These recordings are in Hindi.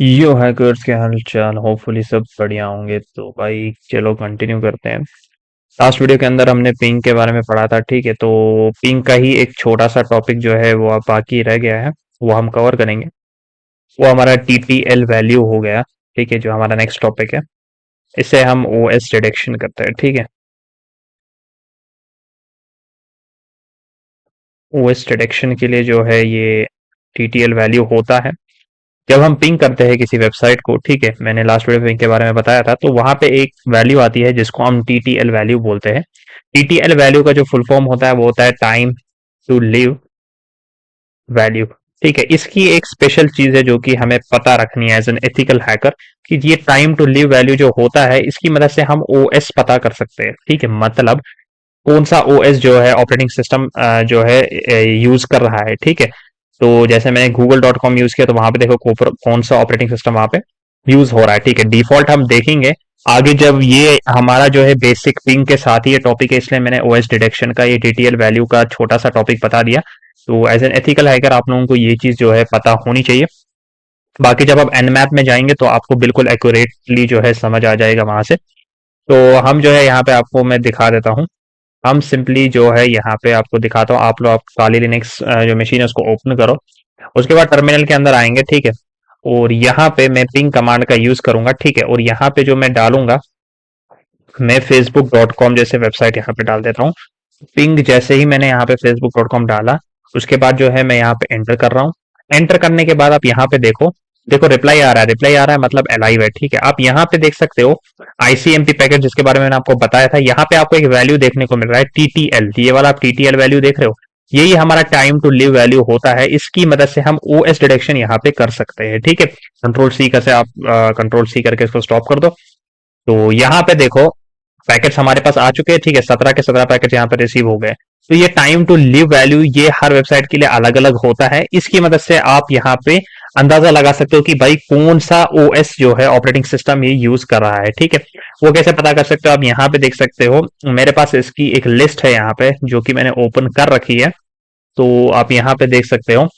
यो हैकर्स के हाल चाल होपफुली सब बढ़िया होंगे। तो भाई चलो कंटिन्यू करते हैं। लास्ट वीडियो के अंदर हमने पिंग के बारे में पढ़ा था, ठीक है। तो पिंग का ही एक छोटा सा टॉपिक जो है वो अब बाकी रह गया है, वो हम कवर करेंगे। वो हमारा टीटीएल वैल्यू हो गया, ठीक है, जो हमारा नेक्स्ट टॉपिक है। इससे हम ओएस डिटेक्शन करते हैं, ठीक है। ओएस डिटेक्शन के लिए जो है ये टीटीएल वैल्यू होता है जब हम पिंग करते हैं किसी वेबसाइट को, ठीक है। मैंने लास्ट वीडियो पिंग के बारे में बताया था, तो वहां पे एक वैल्यू आती है जिसको हम टीटीएल वैल्यू बोलते हैं। टीटीएल वैल्यू का जो फुल फॉर्म होता है वो होता है टाइम टू लिव वैल्यू, ठीक है। इसकी एक स्पेशल चीज है जो कि हमें पता रखनी है एज एन एथिकल हैकर, कि ये टाइम टू लिव वैल्यू जो होता है इसकी मदद से हम ओएस पता कर सकते हैं, ठीक है। मतलब कौन सा ओएस जो है ऑपरेटिंग सिस्टम जो है यूज कर रहा है, ठीक है। तो जैसे मैंने google.com यूज किया तो वहां पे देखो कौन सा ऑपरेटिंग सिस्टम वहां पे यूज हो रहा है, ठीक है। डिफॉल्ट हम देखेंगे आगे जब ये हमारा जो है बेसिक पिंग के साथ ही ये टॉपिक है, इसलिए मैंने ओएस डिटेक्शन का ये टीटीएल वैल्यू का छोटा सा टॉपिक बता दिया। तो एज एन एथिकल हैकर आप लोगों को ये चीज जो है पता होनी चाहिए। बाकी जब आप एनमैप में जाएंगे तो आपको बिल्कुल एक्यूरेटली जो है समझ आ जाएगा वहां से। तो हम जो है यहाँ पे आपको मैं दिखा देता हूँ। हम सिंपली जो है यहाँ पे आपको दिखाता हूँ। आप लोग आप काली लिनक्स जो मशीन है उसको ओपन करो, उसके बाद टर्मिनल के अंदर आएंगे, ठीक है। और यहाँ पे मैं पिंग कमांड का यूज करूंगा, ठीक है। और यहाँ पे जो मैं डालूंगा, मैं facebook.com जैसे वेबसाइट यहाँ पे डाल देता हूँ। पिंग जैसे ही मैंने यहाँ पे facebook.com डाला, उसके बाद जो है मैं यहाँ पे एंटर कर रहा हूँ। एंटर करने के बाद आप यहाँ पे देखो, देखो रिप्लाई आ रहा है, रिप्लाई आ रहा है मतलब अलाइव है, ठीक है। आप यहाँ पे देख सकते हो आईसीएमपी पैकेट जिसके बारे में मैंने आपको बताया था। यहाँ पे आपको एक वैल्यू देखने को मिल रहा है टीटीएल, ये वाला आप टीटीएल वैल्यू देख रहे हो, यही हमारा टाइम टू लिव वैल्यू होता है। इसकी मदद से हम ओएस डिटेक्शन यहाँ पे कर सकते हैं, ठीक है। कंट्रोल सी का से आप कंट्रोल सी करके इसको स्टॉप कर दो। तो यहाँ पे देखो पैकेट्स हमारे पास आ चुके हैं, ठीक है। 17 के 17 पैकेट यहाँ पे रिसीव हो गए। तो ये टाइम टू लिव वैल्यू ये हर वेबसाइट के लिए अलग अलग होता है। इसकी मदद से आप यहाँ पे अंदाजा लगा सकते हो कि भाई कौन सा ओएस जो है ऑपरेटिंग सिस्टम ये यूज कर रहा है, ठीक है। वो कैसे पता कर सकते हो, आप यहाँ पे देख सकते हो, मेरे पास इसकी एक लिस्ट है यहाँ पे जो कि मैंने ओपन कर रखी है। तो आप यहाँ पे देख सकते हो,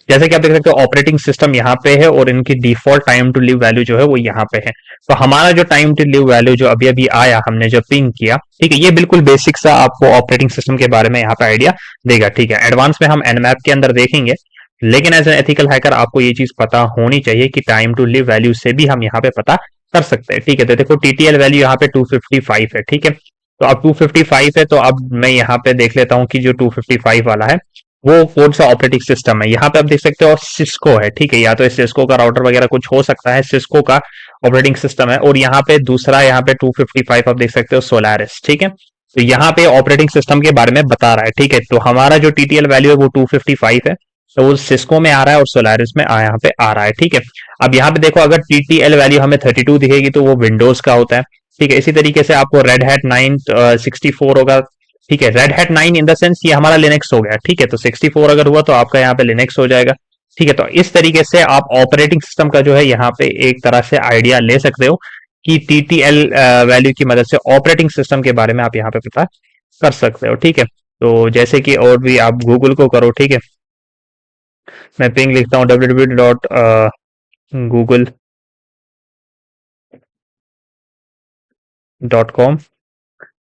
जैसे कि आप देख सकते हो ऑपरेटिंग सिस्टम यहाँ पे है और इनकी default time to live value जो है वो यहाँ पे है। तो हमारा जो टाइम टू लिव वैल्यू जो अभी अभी आया, हमने जो पिंग किया, ठीक है, ये बिल्कुल बेसिक सा आपको ऑपरेटिंग सिस्टम के बारे में यहाँ पे आइडिया देगा, ठीक है। एडवांस में हम एनमैप के अंदर देखेंगे, लेकिन एज एन एथिकल हैकर आपको ये चीज पता होनी चाहिए कि टाइम टू लिव वैल्यू से भी हम यहाँ पे पता कर सकते हैं, ठीक है। तो देखो टीटीएल वैल्यू यहाँ पे 255 है, ठीक है। तो अब 255 है, तो अब मैं यहाँ पे देख लेता हूँ कि जो 255 वाला है वो कौन सा ऑपरेटिंग सिस्टम है। यहाँ पे आप देख सकते हो सिस्को है, ठीक है। या तो सिस्को का राउटर वगैरह कुछ हो सकता है, सिस्को का ऑपरेटिंग सिस्टम है। और यहाँ पे दूसरा, यहाँ पे 255 आप देख सकते हो सोलारिस, ठीक है। तो यहाँ पे ऑपरेटिंग सिस्टम के बारे में बता रहा है, ठीक है। तो हमारा जो टीटीएल वैल्यू है वो 255 है, तो वो सिस्को में आ रहा है और सोलारिस में यहाँ पे आ रहा है, ठीक है। अब यहाँ पे देखो अगर टीटीएल वैल्यू हमें 32 दिखेगी तो वो विंडोज का होता है, ठीक है। इसी तरीके से आपको रेड हैट 964 होगा, ठीक है। Red hat 9 in the sense ये हमारा लिनक्स हो गया, ठीक है। तो 64 अगर हुआ तो आपका यहाँ पे लिनक्स हो जाएगा, ठीक है। तो इस तरीके से आप ऑपरेटिंग सिस्टम का जो है यहाँ पे एक तरह से आइडिया ले सकते हो कि टीटीएल वैल्यू की मदद से ऑपरेटिंग सिस्टम के बारे में आप यहाँ पे पता कर सकते हो, ठीक है। तो जैसे कि और भी आप गूगल को करो, ठीक है। मैं पिंग लिखता हूँ www.google.com।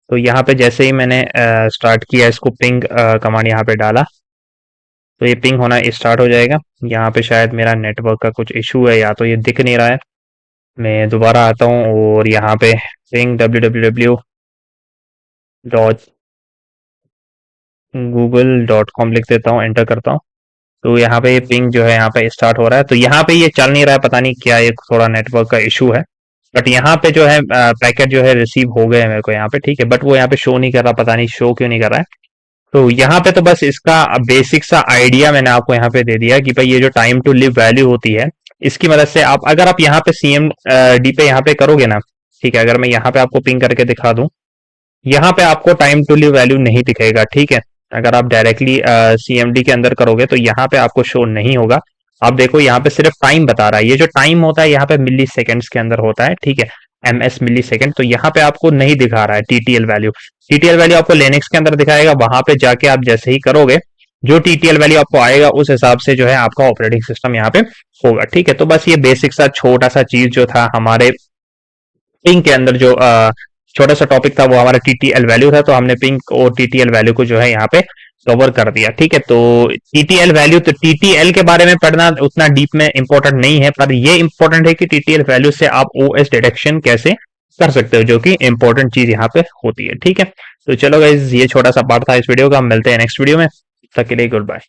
तो यहाँ पे जैसे ही मैंने स्टार्ट किया इसको पिंग कमांड यहाँ पे डाला, तो ये पिंग होना स्टार्ट हो जाएगा। यहाँ पे शायद मेरा नेटवर्क का कुछ इशू है या तो ये दिख नहीं रहा है। मैं दोबारा आता हूँ और यहाँ पे पिंग www.google.com लिख देता हूँ, एंटर करता हूँ। तो यहाँ पे ये पिंग जो है यहाँ पे स्टार्ट हो रहा है। तो यहाँ पे ये चल नहीं रहा है, पता नहीं क्या, ये थोड़ा नेटवर्क का इशू है। बट यहाँ पे जो है पैकेट जो है रिसीव हो गए हैं मेरे को यहाँ पे, ठीक है। बट वो यहाँ पे शो नहीं कर रहा, पता नहीं शो क्यों नहीं कर रहा है। तो यहाँ पे तो बस इसका बेसिक सा आइडिया मैंने आपको यहाँ पे दे दिया कि भाई ये जो टाइम टू लिव वैल्यू होती है इसकी मदद से आप, अगर आप यहाँ पे सीएम डी पे यहाँ पे करोगे ना, ठीक है। अगर मैं यहाँ पे आपको पिंग करके दिखा दूं, यहाँ पे आपको टाइम टू लिव वैल्यू नहीं दिखेगा, ठीक है। अगर आप डायरेक्टली सीएमडी के अंदर करोगे तो यहाँ पे आपको शो नहीं होगा। आप देखो यहाँ पे सिर्फ टाइम बता रहा है, ये जो टाइम होता है यहाँ पे मिली सेकेंड्स के अंदर होता है, ठीक है। एमएस मिली सेकेंड। तो यहाँ पे आपको नहीं दिखा रहा है टीटीएल वैल्यू। टीटीएल वैल्यू आपको लिनक्स के अंदर दिखाएगा, वहां पे जाके आप जैसे ही करोगे जो टीटीएल वैल्यू आपको आएगा उस हिसाब से जो है आपका ऑपरेटिंग सिस्टम यहाँ पे होगा। ठीक है, तो बस ये बेसिक सा छोटा सा चीज जो था हमारे पिंक के अंदर, जो छोटा सा टॉपिक था वो हमारा टीटीएल वैल्यू था, तो हमने पिंक और टीटीएल वैल्यू को जो है यहाँ पे कवर कर दिया। ठीक है, तो टीटीएल वैल्यू, तो टीटीएल के बारे में पढ़ना उतना डीप में इंपॉर्टेंट नहीं है, पर ये इंपॉर्टेंट है कि टीटीएल वैल्यू से आप ओएस डिटेक्शन कैसे कर सकते हो, जो कि इंपॉर्टेंट चीज यहाँ पे होती है। ठीक है, तो चलो गाइस, ये छोटा सा पार्ट था इस वीडियो का, हम मिलते हैं नेक्स्ट वीडियो में, तब तक के लिए गुड बाय।